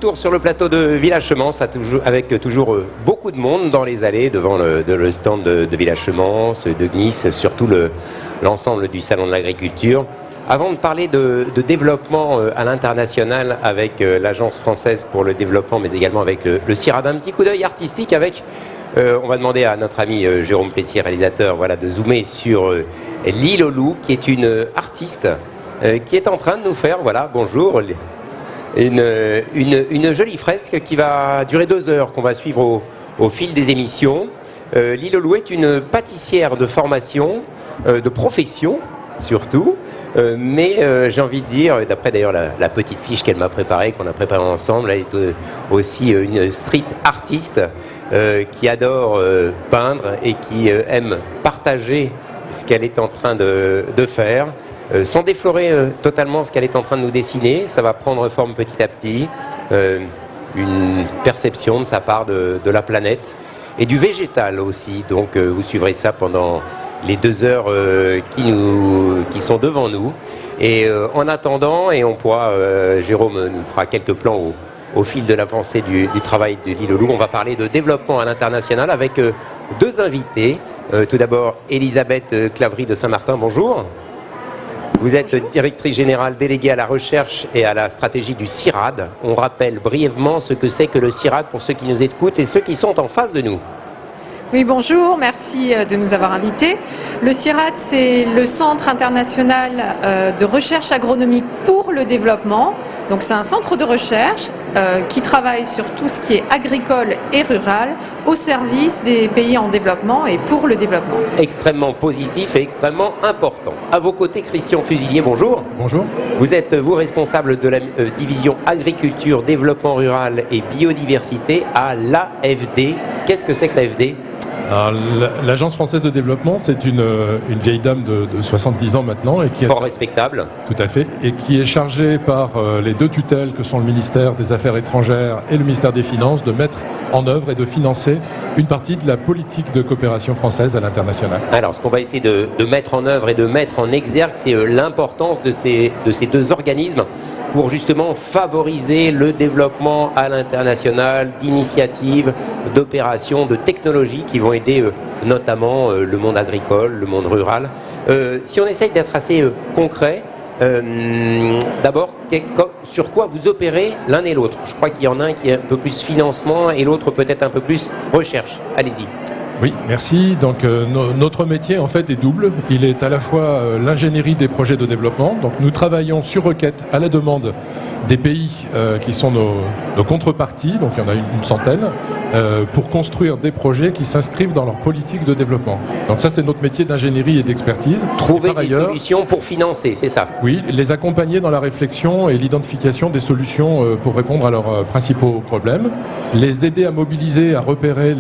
retour sur le plateau de Village-Semence avec toujours beaucoup de monde dans les allées devant le stand de Village-Semence, de Nice, surtout l'ensemble du Salon de l'Agriculture. Avant de parler de développement à l'international avec l'Agence française pour le développement, mais également avec le CIRAD, un petit coup d'œil artistique avec, on va demander à notre ami Jérôme Plessier, réalisateur, voilà, de zoomer sur Lille aux loups, qui est une artiste qui est en train de nous faire, voilà, bonjour, une jolie fresque qui va durer 2 heures, qu'on va suivre au fil des émissions. Lille aux loups est une pâtissière de formation, de profession surtout. Mais j'ai envie de dire, d'après d'ailleurs la petite fiche qu'elle m'a préparée, qu'on a préparée ensemble, elle est aussi une street artiste qui adore peindre et qui aime partager ce qu'elle est en train de faire, sans déflorer totalement ce qu'elle est en train de nous dessiner. Ça va prendre forme petit à petit, une perception de sa part de la planète et du végétal aussi. Donc vous suivrez ça pendant les 2 heures qui sont devant nous. Et en attendant, et on pourra, Jérôme nous fera quelques plans au fil de l'avancée du travail de Lille aux loups. On va parler de développement à l'international avec 2 invités. Tout d'abord, Elisabeth Claverie de Saint-Martin, bonjour. Vous êtes directrice générale déléguée à la recherche et à la stratégie du CIRAD. On rappelle brièvement ce que c'est que le CIRAD pour ceux qui nous écoutent et ceux qui sont en face de nous. Oui, bonjour, merci de nous avoir invités. Le CIRAD, c'est le Centre international de recherche agronomique pour le développement. Donc c'est un centre de recherche qui travaille sur tout ce qui est agricole et rural au service des pays en développement et pour le développement. Extrêmement positif et extrêmement important. À vos côtés, Christian Fusilier, bonjour. Bonjour. Vous êtes, vous, responsable de la division agriculture, développement rural et biodiversité à l'AFD. Qu'est-ce que c'est que l'AFD ? L'Agence française de développement, c'est une vieille dame de 70 ans maintenant. Et qui fort respectable. Tout à fait. Et qui est chargée par les 2 tutelles que sont le ministère des Affaires étrangères et le ministère des Finances de mettre en œuvre et de financer une partie de la politique de coopération française à l'international. Alors, ce qu'on va essayer de mettre en œuvre et de mettre en exergue, c'est l'importance de ces 2 organismes pour justement favoriser le développement à l'international d'initiatives, d'opérations, de technologies qui vont aider notamment le monde agricole, le monde rural. Si on essaye d'être assez concret, d'abord, sur quoi vous opérez l'un et l'autre? Je crois qu'il y en a un qui est un peu plus financement et l'autre peut-être un peu plus recherche. Allez-y. Oui, merci. Donc notre métier en fait est double. Il est à la fois l'ingénierie des projets de développement. Donc nous travaillons sur requête à la demande des pays qui sont nos contreparties, donc il y en a une centaine, pour construire des projets qui s'inscrivent dans leur politique de développement. Donc ça c'est notre métier d'ingénierie et d'expertise. Trouver des solutions pour financer, c'est ça? Oui, les accompagner dans la réflexion et l'identification des solutions pour répondre à leurs principaux problèmes, les aider à mobiliser, à repérer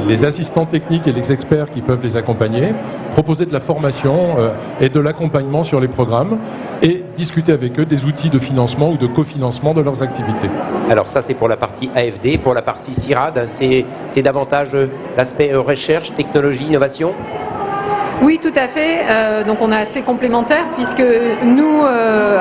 les assistants techniques et les experts qui peuvent les accompagner, proposer de la formation et de l'accompagnement sur les programmes et discuter avec eux des outils de financement ou de cofinancement de leurs activités. Alors ça c'est pour la partie AFD, pour la partie CIRAD, c'est davantage l'aspect recherche, technologie, innovation? Oui, tout à fait. Donc on est assez complémentaires puisque nous,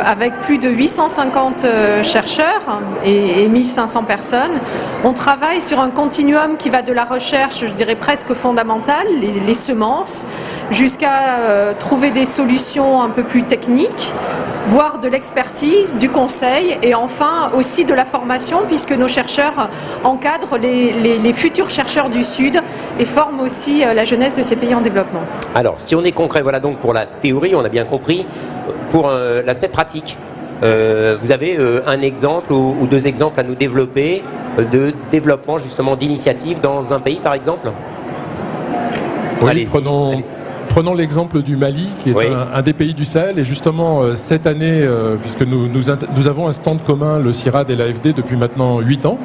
avec plus de 850 chercheurs et 1500 personnes, on travaille sur un continuum qui va de la recherche, je dirais presque fondamentale, les semences, jusqu'à trouver des solutions un peu plus techniques, voire de l'expertise, du conseil et enfin aussi de la formation puisque nos chercheurs encadrent les futurs chercheurs du Sud et forment aussi la jeunesse de ces pays en développement. Alors, si on est concret, voilà donc pour la théorie, on a bien compris, pour l'aspect pratique, vous avez un exemple ou 2 exemples à nous développer de développement justement d'initiatives dans un pays par exemple? Oui, prenons l'exemple du Mali, qui est un des pays du Sahel. Et justement, cette année, puisque nous avons un stand commun, le CIRAD et l'AFD, depuis maintenant 8 ans.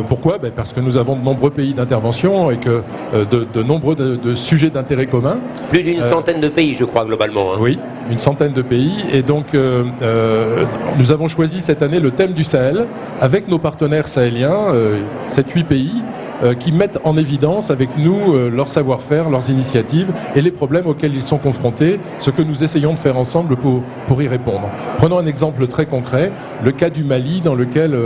Pourquoi? Parce que nous avons de nombreux pays d'intervention et que de nombreux sujets d'intérêt commun. Plus d'une centaine de pays, je crois, globalement. Hein. Oui, une centaine de pays. Et donc, nous avons choisi cette année le thème du Sahel avec nos partenaires sahéliens, 7-8 pays, qui mettent en évidence avec nous leur savoir-faire, leurs initiatives et les problèmes auxquels ils sont confrontés, ce que nous essayons de faire ensemble pour y répondre. Prenons un exemple très concret, le cas du Mali dans lequel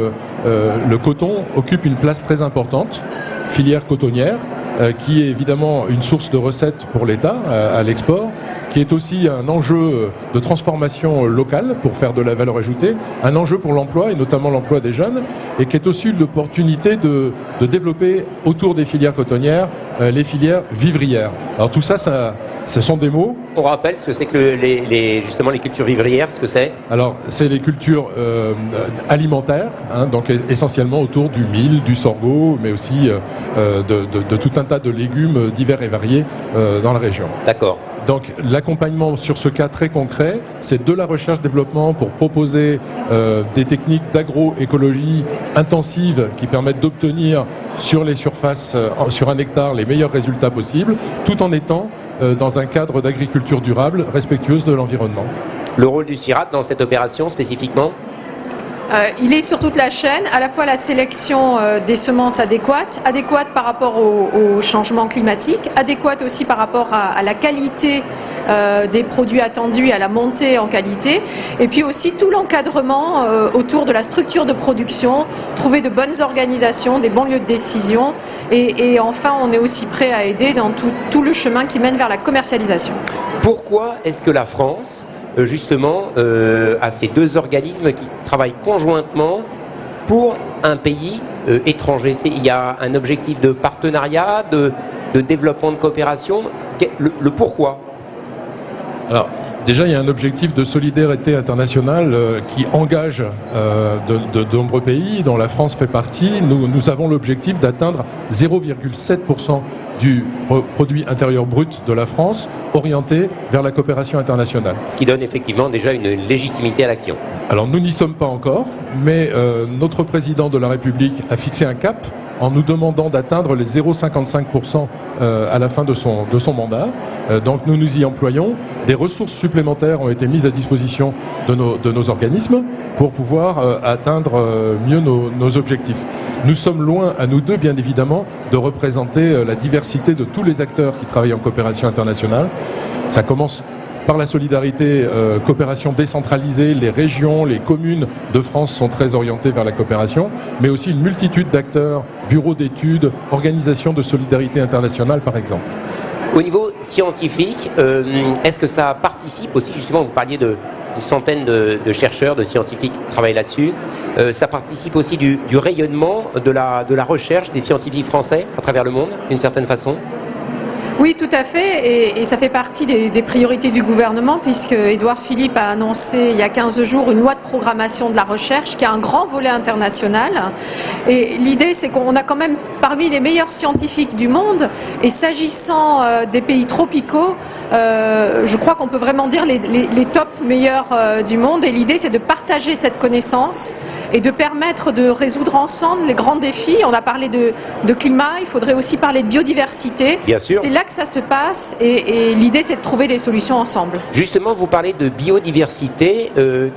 le coton occupe une place très importante, filière cotonnière, qui est évidemment une source de recettes pour l'État à l'export, qui est aussi un enjeu de transformation locale pour faire de la valeur ajoutée, un enjeu pour l'emploi et notamment l'emploi des jeunes, et qui est aussi l'opportunité de développer autour des filières cotonnières les filières vivrières. Alors tout ça, ce sont des mots. On rappelle ce que c'est que justement les cultures vivrières, ce que c'est? Alors, c'est les cultures alimentaires, donc essentiellement autour du mil, du sorgho, mais aussi de tout un tas de légumes divers et variés dans la région. D'accord. Donc l'accompagnement sur ce cas très concret, c'est de la recherche-développement pour proposer des techniques d'agroécologie intensive qui permettent d'obtenir sur les surfaces, sur un hectare, les meilleurs résultats possibles, tout en étant dans un cadre d'agriculture durable, respectueuse de l'environnement. Le rôle du CIRAD dans cette opération spécifiquement? Il est sur toute la chaîne, à la fois la sélection des semences adéquates par rapport au changement climatique, adéquates aussi par rapport à la qualité des produits attendus et à la montée en qualité, et puis aussi tout l'encadrement autour de la structure de production, trouver de bonnes organisations, des bons lieux de décision, et enfin on est aussi prêt à aider dans tout le chemin qui mène vers la commercialisation. Pourquoi est-ce que la France justement à ces deux organismes qui travaillent conjointement pour un pays étranger? Il y a un objectif de partenariat, de développement, de coopération. Le pourquoi? Alors, déjà, il y a un objectif de solidarité internationale qui engage de nombreux pays, dont la France fait partie. Nous avons l'objectif d'atteindre 0,7% du produit intérieur brut de la France orienté vers la coopération internationale. Ce qui donne effectivement déjà une légitimité à l'action. Alors nous n'y sommes pas encore, mais notre président de la République a fixé un cap en nous demandant d'atteindre les 0,55% à la fin de son mandat. Donc nous nous y employons. Des ressources supplémentaires ont été mises à disposition de nos organismes pour pouvoir atteindre mieux nos objectifs. Nous sommes loin, à nous deux bien évidemment, de représenter la diversité de tous les acteurs qui travaillent en coopération internationale. Ça commence par la solidarité, coopération décentralisée, les régions, les communes de France sont très orientées vers la coopération, mais aussi une multitude d'acteurs, bureaux d'études, organisations de solidarité internationale par exemple. Au niveau scientifique, est-ce que ça participe aussi, justement, vous parliez d'une centaine de chercheurs, de scientifiques qui travaillent là-dessus, ça participe aussi du rayonnement de la recherche des scientifiques français à travers le monde, d'une certaine façon? Oui, tout à fait, et ça fait partie des priorités du gouvernement, puisque Édouard Philippe a annoncé il y a 15 jours une loi de programmation de la recherche qui a un grand volet international. Et l'idée, c'est qu'on a quand même parmi les meilleurs scientifiques du monde, et s'agissant des pays tropicaux, je crois qu'on peut vraiment dire les top meilleurs du monde, et l'idée, c'est de partager cette connaissance et de permettre de résoudre ensemble les grands défis. On a parlé de climat, il faudrait aussi parler de biodiversité. Bien sûr. C'est là que ça se passe, et l'idée, c'est de trouver des solutions ensemble. Justement, vous parlez de biodiversité.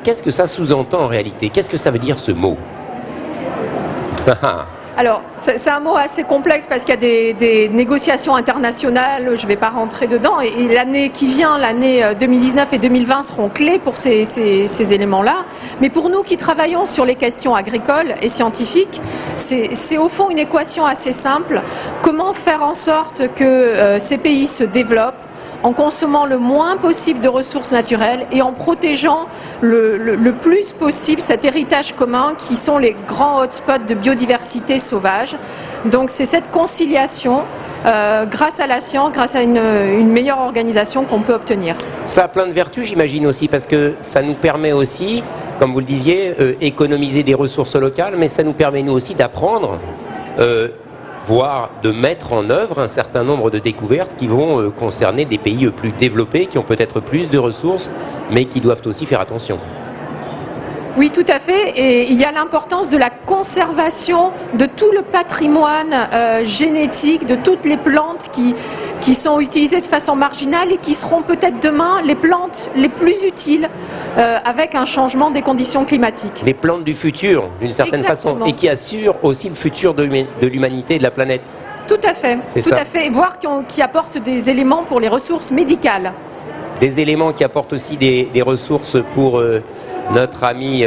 Qu'est-ce que ça sous-entend en réalité? Qu'est-ce que ça veut dire ce mot? Alors, c'est un mot assez complexe parce qu'il y a des négociations internationales, je ne vais pas rentrer dedans, et l'année qui vient, l'année 2019 et 2020 seront clés pour ces éléments-là. Mais pour nous qui travaillons sur les questions agricoles et scientifiques, c'est au fond une équation assez simple. Comment faire en sorte que ces pays se développent en consommant le moins possible de ressources naturelles et en protégeant le plus possible cet héritage commun qui sont les grands hotspots de biodiversité sauvage. Donc c'est cette conciliation grâce à la science, grâce à une meilleure organisation qu'on peut obtenir. Ça a plein de vertus, j'imagine aussi, parce que ça nous permet aussi, comme vous le disiez, économiser des ressources locales, mais ça nous permet nous aussi d'apprendre voire de mettre en œuvre un certain nombre de découvertes qui vont concerner des pays plus développés, qui ont peut-être plus de ressources, mais qui doivent aussi faire attention. Oui, tout à fait. Et il y a l'importance de la conservation de tout le patrimoine génétique, de toutes les plantes qui sont utilisées de façon marginale et qui seront peut-être demain les plantes les plus utiles avec un changement des conditions climatiques. Les plantes du futur, d'une certaine façon, et qui assurent aussi le futur de l'humanité et de la planète. Tout à fait, voire qui apportent des éléments pour les ressources médicales. Des éléments qui apportent aussi des ressources pour notre ami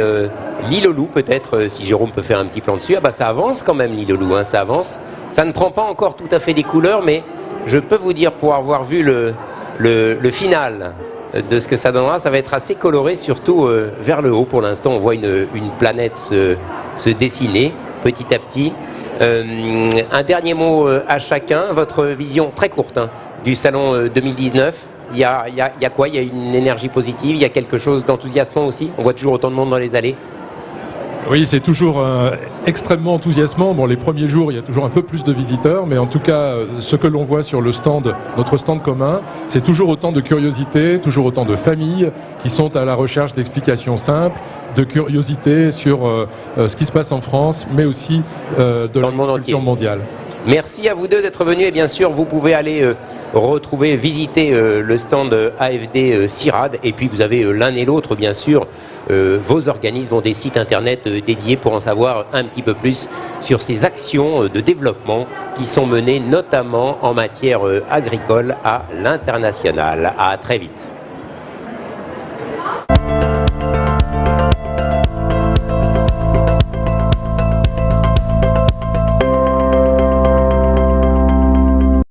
l'île aux loups, peut-être, si Jérôme peut faire un petit plan dessus. Ah bah ça avance quand même, l'île aux loups, hein, ça avance. Ça ne prend pas encore tout à fait des couleurs, mais je peux vous dire, pour avoir vu le final de ce que ça donnera, ça va être assez coloré, surtout vers le haut. Pour l'instant, on voit une planète se dessiner petit à petit. Un dernier mot à chacun, votre vision très courte du salon 2019. Il y a quoi? Il y a une énergie positive, il y a quelque chose d'enthousiasmant aussi? On voit toujours autant de monde dans les allées. Oui, c'est toujours extrêmement enthousiasmant. Bon, les premiers jours, il y a toujours un peu plus de visiteurs, mais en tout cas, ce que l'on voit sur le stand, notre stand commun, c'est toujours autant de curiosité, toujours autant de familles qui sont à la recherche d'explications simples, de curiosité sur ce qui se passe en France, mais aussi de la culture mondiale. Merci à vous deux d'être venus, et bien sûr, vous pouvez aller visiter le stand AFD CIRAD, et puis vous avez l'un et l'autre, bien sûr, vos organismes ont des sites internet dédiés pour en savoir un petit peu plus sur ces actions de développement qui sont menées notamment en matière agricole à l'international. À très vite.